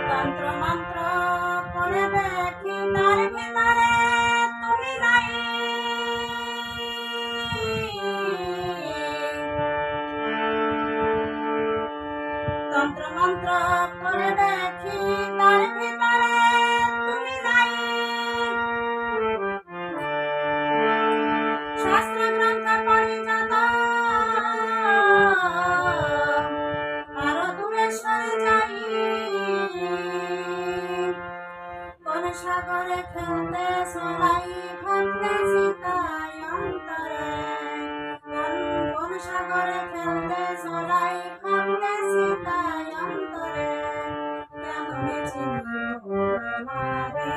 তন্ত্র মন্ত্র করে দেখি তার ভিতরে তুমি নাই। তন্ত্র মন্ত্র করে দেখি তার ভিতরে তুমি নাই। শাস্ত্র গ্রন্থ পড়ি যত আরো দূরে সরে যাই। কোন সাগরে খেলতে সলাই ভাবতে সীতায় অন্তরে। কোন সাগরে খেলতে সলাই ভাবতে সীতায় অন্তরে। কেমনে চিনি তোমারে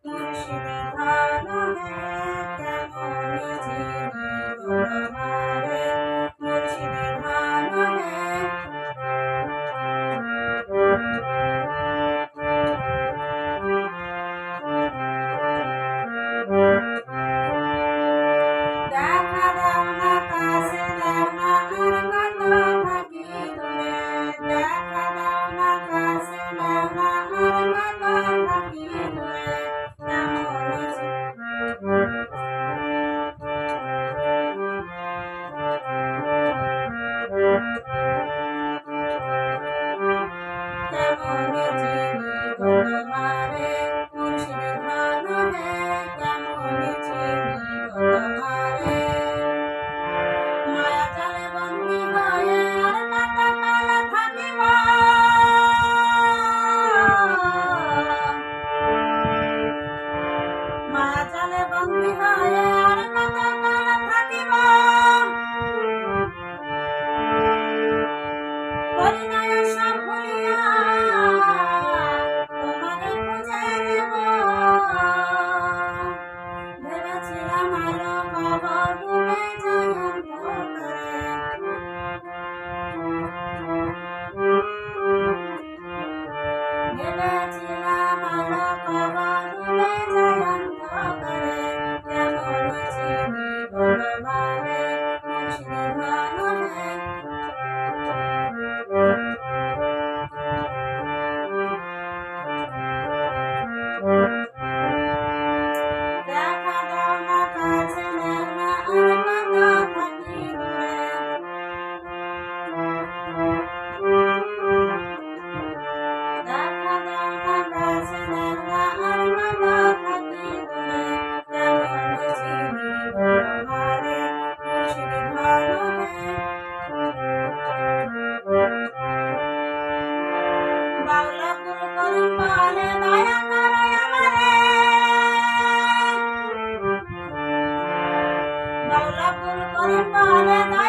মুর্শিদে ভালো হে। কেমনে চিনি তোমারে মুর্শিদে ভালো হে। দেখা দাও না কাছে দাও না আর কত থাকি দূরে। দেখা দাও না কাছে দাও না আর কত থাকি দূরে। কেমনে চিনি তোমারে মুর্শিদে ভালো হে। কেমনে চিনি তোমারে। মায়া জালে বন্দী হয়ে আর কত কাল থাকিব। মায়া জালে বন্দী হয়ে আর কত কাল থাকিব। পরিণয় সব ভুলিয়া তোমারে খুঁজে নেব। ভেবেছিলাম আলো পাবো ডুবে যায় অন্ধকারে। ভেবেছিলাম আলো পাবো ডুবে যায় অন্ধকারে। কেমনে চিনি তোমারে মুর্শিদে ভালো হে। দেখা দাও না কাছে দাও না আর কত থাকি দূরে। দেখা দাও না কাছে দাও না আর কত থাকি দূরে। কেমনে চিনি তোমারে মুর্শিদে ভালো হে। বাউলা কুল করিম বলে দয়া করো আমারে। বাউলা কুল করিম বলে দয়া